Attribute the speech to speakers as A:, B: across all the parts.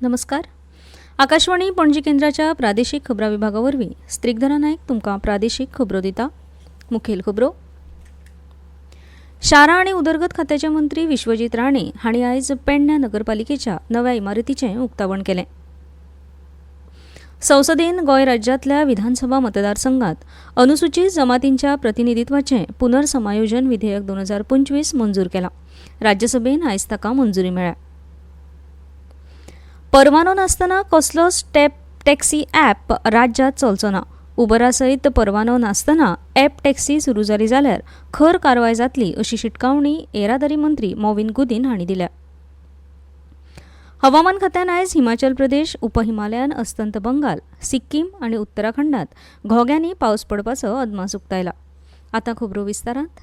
A: नमस्कार. आकाशवाणी पणजी केंद्राच्या प्रादेशिक खबरां विभागावरवीं स्त्रिगधरा नायक तुमकां प्रादेशिक खबरो दिता. मुखेल खबरो. शारा आनी उदरगत खात्याचे मंत्री विश्वजीत राणे हांणी आयज पेडण्या नगरपालिकेच्या नव्या इमारतीचें उक्तावण केलें. संसदेन गोंय राज्यांतल्या विधानसभा मतदारसंघात अनुसूचित जमातींच्या प्रतिनिधित्वाचें पुनर्समायोजन विधेयक 2025 मंजूर केलां. राज्यसभेन आयज ताका मंजुरी मेळ्ळ्या. परवानो नासतना कसलोच टॅक्सी ॲप राज्यांत चलचो ना. उबरा सयत परवानो नासतना ॲप टॅक्सी सुरू जाली जाल्यार खर कारवाय जातली अशी शिटकावणी येरादारी मंत्री मोविन गुदिन हांणी दिल्या. हवामान खात्यान आयज हिमाचल प्रदेश, उपहिमालयन अस्तंत बंगाल, सिक्कीम आनी उत्तराखंडात घोग्यांनी पावस पडपाचो अदमास उक्तायला. आतां खबरो विस्तारांत.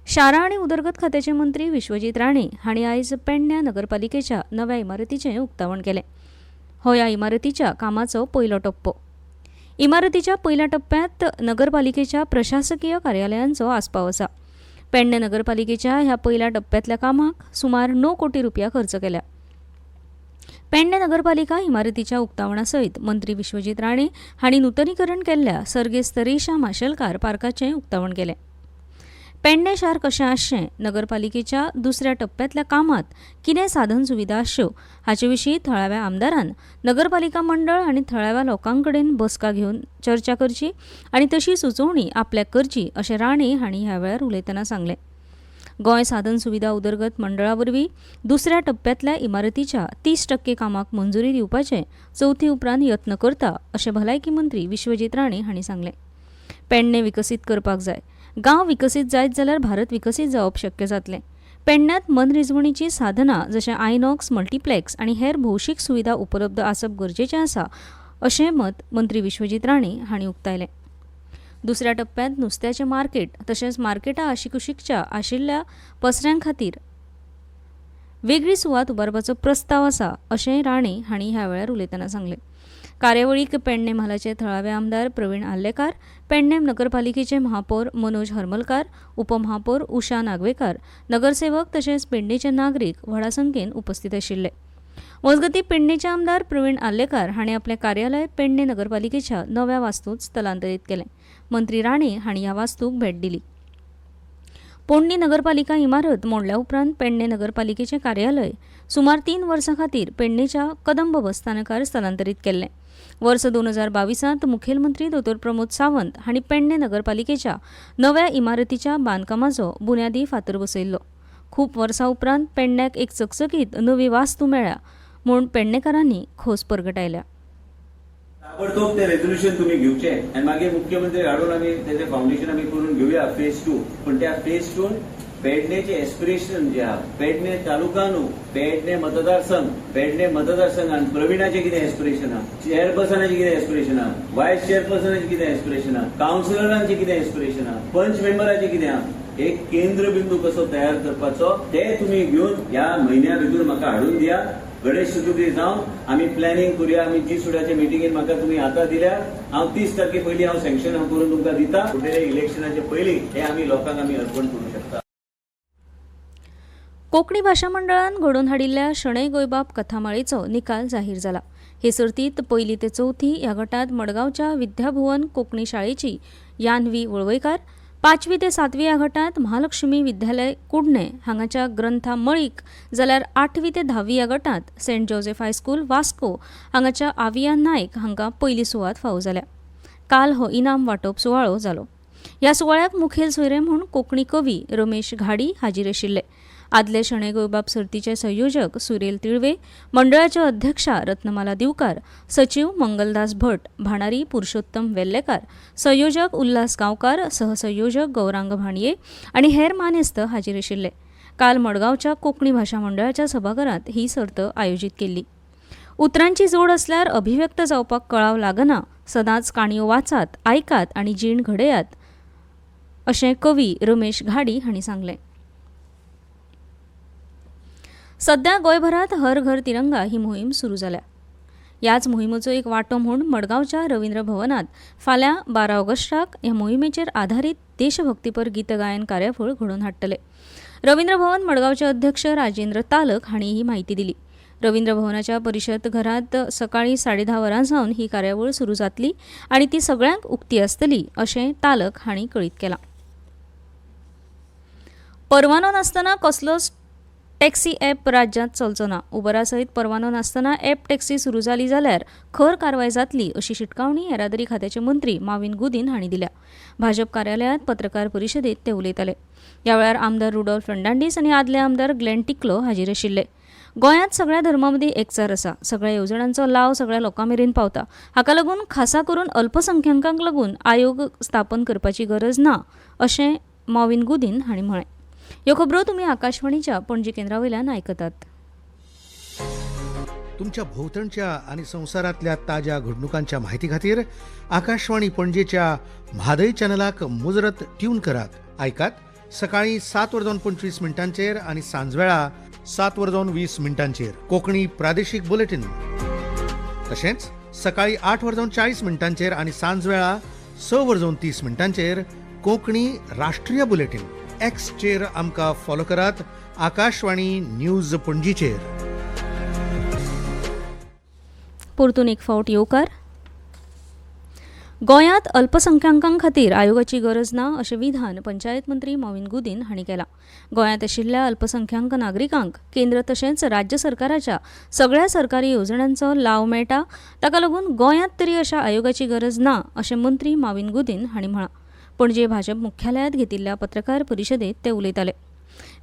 A: शारा आनी उदरगत खात्याचे मंत्री विश्वजीत राणे हांणी आयज पेडण्या नगरपालिकेच्या नव्या इमारतीचें उक्तावण केलें. हो ह्या इमारतीच्या कामाचो पयलो टप्पो. इमारतीच्या पयल्या टप्प्यांत नगरपालिकेच्या प्रशासकीय कार्यालयांचो आस्पाव आसा. पेडणे नगरपालिकेच्या ह्या पयल्या टप्प्यांतल्या कामाक सुमार 9 कोटी रुपया खर्च केल्या. पेडणे नगरपालिका इमारतीच्या उक्तावणा सयत मंत्री विश्वजीत राणे हांणी नूतनीकरण केल्ल्या सर्गेस्त रेशा माशेलकार पार्काचें उक्तावण केलें. पेडणे शार कशें आसचें, नगरपालिकेच्या दुसऱ्या टप्प्यांतल्या कामात कितें साधन सुविधा आसच्यो हाचे विशीं थळाव्या आमदारान नगरपालिका मंडळ आनी थळाव्या लोकांकडेन बसका घेवन चर्चा करची आनी तशी सुचोवणी आपल्याक करची अशें राणे हांणी ह्या वेळार उलयतना सांगलें. गोंय साधन सुविधा उदरगत मंडळा वरवीं दुसऱ्या टप्प्यांतल्या इमारतीच्या 30% कामाक मंजुरी दिवपाचे चवथी उपरांत यत्न करता अशें भलायकी मंत्री विश्वजीत राणे हांणी सांगलें. पेडणे विकसीत करपाक जाय. गांव विकसीत जायत जाल्यार भारत विकसीत जावप शक्य जातलें. पेडण्यांत मनरिजवणेची साधनां जशें आयनॉक्स, मल्टीप्लेक्स आनी हेर भौशीक सुविधा उपलब्ध आसप गरजेचें आसा अशें मत मंत्री विश्वजीत राणे हांणी उक्तायलें. दुसऱ्या टप्प्यांत नुस्त्याचें मार्केट तशेंच मार्केटां आशिकुशिकच्या आशिल्ल्या पसऱ्यां खातीर वेगळी सुवात उबारपाचो प्रस्ताव आसा अशेंय राणे हांणी ह्या वेळार उलयतना सांगलें. कार्यावळीक पेडणे म्हालाचे थळावे आमदार प्रवीण आल्लेकार, पेडणे नगरपालिकेचे महापौर मनोज हरमलकार, उपमहापौर उषा नागवेकार, नगरसेवक तशेंच पेडणेचे नागरीक व्हडा संख्येन उपस्थित आशिल्ले. मजगतीं पेडणेचे आमदार प्रवीण आल्लेकार हांणी आपलें कार्यालय पेडणे नगरपालिकेच्या नव्या वास्तूंत स्थलांतरीत केलें. मंत्री राणे हांणी ह्या वास्तूक भेट दिली. पोंडी नगरपालिका इमारत मोडल्या उपरांत पेडणे नगरपालिकेचें कार्यालय सुमार 3 वर्सां खातीर पेडणेच्या कदंब बसस्थानकार स्थलांतरीत केल्लें. वर्स 2022 मुखेलमंत्री दोतोर प्रमोद सावंत हांणी पेडणे नगरपालिकेच्या नव्या इमारतीच्या बांदकामाचो बुन्यादी फातर बसयल्लो. खूब वर्सां उपरांत पेडण्याक एक चकचकीत नवी वास्तू मेळ्ळ्या म्हूण पेडणेकारांनी खोस परगटायल्या.
B: ताबडतोब ते रेझोल्युशन तुम्ही घेवचे आणि मागीर मुख्यमंत्री हाडून आमी त्याचे फाउंडेशन आमी करून घेवया फेज 2. पण त्या फेज 2 पेडणेचे एस्पिरेशन जे आहा, पेडणे तालुका न्हू, पेडणे मतदारसंघान प्रवीणाचे कितें एस्पिरेशन आहा, चेअरपर्सनाचे कितें एस्पिरेशन आहा, व्हायस चेअरपर्सनाचे कितें एस्पिरेशन आहा, काउन्सिलरांचे कितें एस्पिरेशन आहा, पंच मेंबराचे कितें आहा, एक केंद्रबिंदू कसो तयार करपाचो ते तुम्ही घेऊन ह्या महिन्या भितर म्हाका हाडून दिया. गणेश चतुर्थी जावन आमी प्लॅनिंग करूया. आमी जी सुड्याच्या मिटिंगेन म्हाका तुम्ही आतां दिल्या, हांव 30% पयलीं हांव सँक्शन करून तुमकां दिता. फुडले इलेक्शनाचे पयलीं हे आमी लोकांक आमी अर्पण करूं शकता.
A: कोंकणी भाशा मंडळान घडोवन हाडिल्ल्या शणै गोंयबाब कथामाळेचो निकाल जाहीर जाला. हे सर्तींत 1ली ते 4थी ह्या गटांत मडगांवच्या विद्याभुवन कोंकणी शाळेची यान्वी वळवयकार, 5वी ते 7वी ह्या गटांत महालक्ष्मी विद्यालय कुडणे हांगाच्या ग्रंथा मळीक, जाल्यार 8वी ते 10वी ह्या गटांत सेंट जोसेफ हायस्कूल वास्को हांगाच्या आविया नायक हांकां पयली सुवात फावो जाल्या. काल हो इनाम वांटप सुवाळो जालो. ह्या सुवाळ्याक मुखेल सोयरे म्हूण कोंकणी कवी रमेश घाडी हाजीर आशिल्ले. आदले शणै गोंयबाब सर्तीचे संयोजक सुरेल तिळवे, मंडळाच्या अध्यक्षा रत्नमाला दिवकार, सचिव मंगलदास भट, भाणारी पुरुषोत्तम वेल्लेकार, संयोजक उल्हास गांवकार, सहसंयोजक गौरांग भाणये आनी हेर मानेस्त हाजीर आशिल्ले. काल मडगांवच्या कोंकणी भाशा मंडळाच्या सभाघरांत ही सर्त आयोजीत केल्ली. उतरांची जोड असल्यार अभिव्यक्त जावपाक कळाव लागना. सदांच काणयो वाचात, आयकात आनी जीण घडयात अशें कवी रमेश घाडी हांणी सांगलें. सध्या गोंयभरात हर घर तिरंगा ही मोहीम सुरू जाल्या. ह्याच मोहिमेचो एक वांटो म्हूण मडगांवच्या रवींद्र भवनात फाल्यां 12 ऑगस्टाक ह्या मोहिमेचेर आधारीत देशभक्तीपर गीत गायन कार्यावळ घडोवन हाडटले. रवींद्र भवन मडगांवचे अध्यक्ष राजेंद्र तालक हांणी ही माहिती दिली. रवींद्र भवनाच्या परिषद घरात सकाळी 10:30 वरांसावन ही कार्यावळ सुरू जातली आनी ती सगळ्यांक उक्ती आसतली अशें तालक हांणी कळीत केलां. परवानो नासतना कसलोच टॅक्सी ॲप राज्यांत चलचो ना. उबरा सयत परवानो नासतना ॲप टॅक्सी सुरू जाली जाल्यार खर कारवाय जातली अशी शिटकावणी येरादारी खात्याचे मंत्री माविन गुदिन हांणी दिल्या. भाजप कार्यालयांत पत्रकार परिशदेंत ते उलयताले. ह्या वेळार आमदार रुडॉल्फ फर्नांडीस आनी आदले आमदार ग्लेन टिक्लो हाजीर आशिल्ले. गोंयांत सगळ्या धर्मांमदीं एकचार आसा. सगळ्या येवजण्यांचो लाव सगळ्या लोकां मेरेन पावता. हाका लागून खासा करून अल्पसंख्यांकांक लागून आयोग स्थापन करपाची गरज ना अशें माविन गुदिन हांणी म्हळें. ह्यो खबरो तुमी आकाशवाणीच्या पणजी केंद्रावयल्यान आयकतात.
C: तुमच्या भोवतणच्या आणि संवसारांतल्या ताज्या घडणुकांच्या म्हायती खातीर आकाशवाणी पणजेच्या म्हादय चॅनलाक मुजरत ट्यून करात. आयकात सकाळी 7:25 आणि सांजवेळा 7:20 कोंकणी प्रादेशीक बुलेटिन. तशेंच सकाळी 8:40 आणि सांजवेळा 6:30 कोंकणी राष्ट्रीय बुलेटिन. एक्सचेर आमकां फॉलो करात. आकाशवाणी न्यूज पणजीचेर.
A: परतून एक फावट येवकार. गोंयांत अल्पसंख्यांकां खातीर आयोगाची गरज ना अशें विधान पंचायत मंत्री माविन गुदिन हांणी केलां. गोंयांत आशिल्ल्या अल्पसंख्यांक नागरिकांक केंद्र तशेंच राज्य सरकाराच्या सगळ्या सरकारी येवजण्यांचो लाव मेळटा. ताका लागून गोंयांत तरी अशा आयोगाची गरज ना अशें मंत्री माविन गुदिन हांणी म्हळां. पणजे भाजप मुख्यालयांत घेतिल्ल्या पत्रकार परिशदेंत ते उलयताले.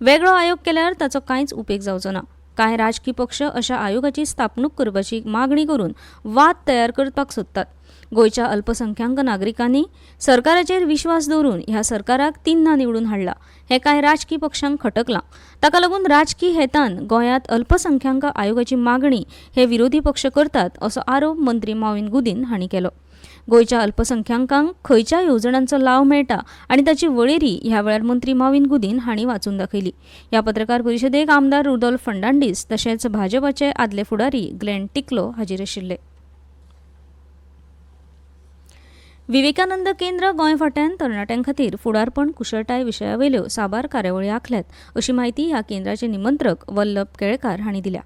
A: वेगळो आयोग केल्यार ताचो कांयच उपेग जावचो ना. कांय राजकी पक्ष अशा आयोगाची स्थापणूक करपाची मागणी करून वाद तयार करपाक सोदतात. गोंयच्या अल्पसंख्यांक नागरिकांनी सरकाराचेर विश्वास दवरून ह्या सरकाराक 3 निवडून हाडला. हे कांय राजकी पक्षांक खटकलां. ताका लागून राजकी हेतान गोंयांत अल्पसंख्यांक आयोगाची मागणी हे विरोधी पक्ष करतात असो आरोप मंत्री माविन गुदिन हांणी केलो. गोंयच्या अल्पसंख्यांकांक खंयच्या येवजण्यांचो लाव मेळटा आनी ताची वळेरी ह्या वेळार मंत्री माविन गुदिन हांणी वाचून दाखयली. ह्या पत्रकार परिशदेक आमदार रुडॉल्फ फर्नांडीस तशेंच भाजपाचे आदले फुडारी ग्लेन टिक्लो हाजीर आशिल्ले. विवेकानंद केंद्र गोंय फाट्यान तरणाट्यां खातीर फुडारपण कुशळटाय विशयावयल्यो साबार कार्यावळी आंखल्यात अशी माहिती ह्या केंद्राचे निमंत्रक वल्लभ केळकार हांणी दिल्या.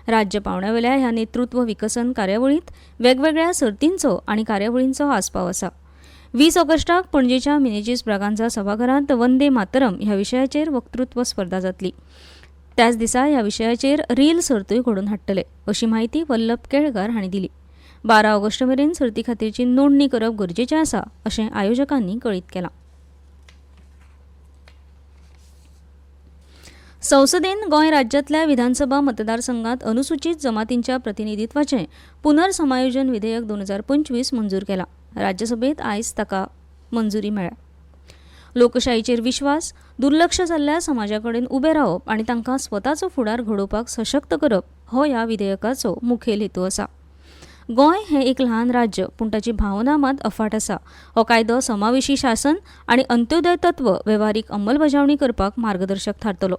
A: राज्य पावंड्यावयल्या ह्या नेतृत्व विकसन कार्यावळींत वेगवेगळ्या सर्तींचो आनी कार्यावळींचो आस्पाव आसा. 20 ऑगस्टाक पणजेच्या मिनेजीस ब्रागांझा सभाघरांत वंदे मातरम ह्या विशयाचेर वक्तृत्व स्पर्धा जातली. त्याच दिसा ह्या विशयाचेर रील सर्तूय घडोवन हाडटले अशी माहिती वल्लभ केळकार हांणी दिली. 12 ऑगस्ट मेरेन सर्ती खातीरची नोंदणी करप गरजेचें आसा अशें आयोजकांनी कळीत केलां. संसदेन गोंय राज्यांतल्या विधानसभा मतदारसंघात अनुसूचित जमातींच्या प्रतिनिधित्वाचें पुनर्समायोजन विधेयक 2025 मंजूर केलां. राज्यसभेत आयज ताका मंजुरी मेळ्ळ्या. लोकशायेचेर विश्वास, दुर्लक्ष जाल्ल्या समाजा कडेन उबें रावप आनी तांकां स्वताचो फुडार घडोवपाक सशक्त करप हो ह्या विधेयकाचो मुखेल हेतू आसा. गोंय हें एक ल्हान राज्य पूण ताची भावना मात अफाट आसा. हो कायदो समावेशी शासन आनी अंत्योदय तत्व वेव्हारीक अंमलबजावणी करपाक मार्गदर्शक थारतलो.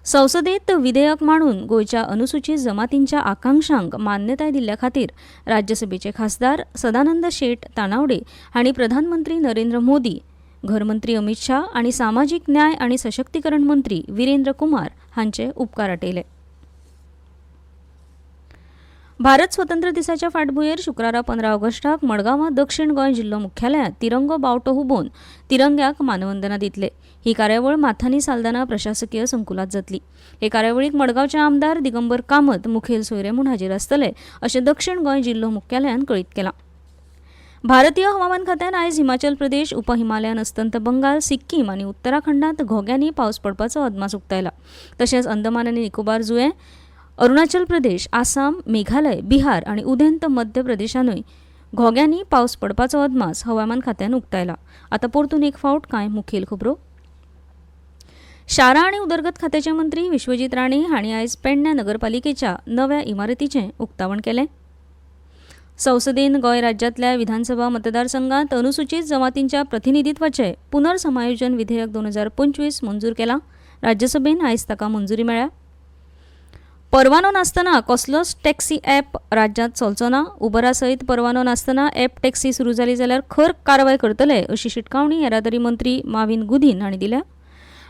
A: संसदेत विधेयक मांडून गोंयच्या अनुसूचित जमातींच्या आकांक्षांक मान्यताय दिल्ल्या खातीर राज्यसभेचे खासदार सदानंद शेट तानावडे हांणी प्रधानमंत्री नरेंद्र मोदी, घरमंत्री अमित शाह आनी सामाजीक न्याय आनी सशक्तीकरण मंत्री विरेंद्र कुमार हांचे उपकार आटयले. भारत स्वतंत्र दिसाच्या फाटभुंयेर शुक्रारा 15 ऑगस्टाक मडगांवां दक्षिण गोंय जिल्लो मुख्यालयांत तिरंगो बावटो हुबोवन तिरंग्याक मानवंदना दितले. ही कार्यावळ माथानी साल्दाना प्रशासकीय संकुलात जातली. हे कार्यावळीक मडगांवचे आमदार दिगंबर कामत मुखेल सोयरे म्हूण हाजीर आसतले अशें दक्षिण गोंय जिल्लो मुख्यालयान कळीत केलां. भारतीय हवामान खात्यान आयज हिमाचल प्रदेश, उपहिमालयन अस्तंत बंगाल, सिक्कीम आनी उत्तराखंडांत घोग्यांनी पावस पडपाचो अदमास उक्तायला. तशेंच अंदमान आनी निकोबार जुंवे, अरुणाचल प्रदेश, आसाम, मेघालय, बिहार आनी उदेंत मध्य प्रदेशानूय घोग्यांनी पावस पडपाचो अदमास हवामान खात्यान उक्तायला. आतां परतून एक फावट कांय मुखेल खबरो. शारा आनी उदरगत खात्याचे मंत्री विश्वजीत राणे हांणी आयज पेडण्या नगरपालिकेच्या नव्या इमारतीचें उक्तावण केलें. संसदेन गोंय राज्यांतल्या विधानसभा मतदारसंघात अनुसूचित जमातींच्या प्रतिनिधित्वाचें पुनर्समायोजन विधेयक 2025 मंजूर केलां. राज्यसभेन आयज ताका मंजुरी मेळ्ळ्या. परवानो नासतना कसलोच टॅक्सी ॲप राज्यांत चलचो ना. उबरा सयत परवानो नासतना ॲप टॅक्सी सुरू जाली जाल्यार खर कारवाय करतले अशी शिटकावणी येरादारी मंत्री माविन गुदिन हांणी दिल्या.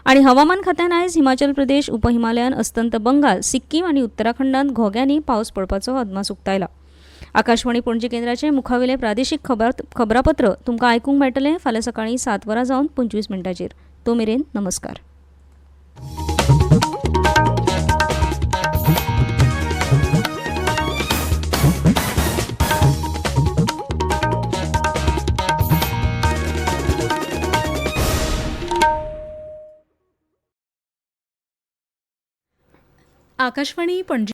A: आणि हवामान खात्यान आयज हिमाचल प्रदेश, उपहिमालयान, अस्तंत बंगाल, सिक्कीम आणि उत्तराखंडात घोग्यांनी पावस पडपाचो अदमास उक्तायला. आकाशवाणी पणजी केंद्राचे मुखावेले प्रादेशीक खबरापत्र तुमकां आयकूंक मेळटलें फाल्यां सकाळीं 7 वरां जावन 25 मिनटांचेर. तो मेरेन नमस्कार.
D: आकाशवाणी पणजी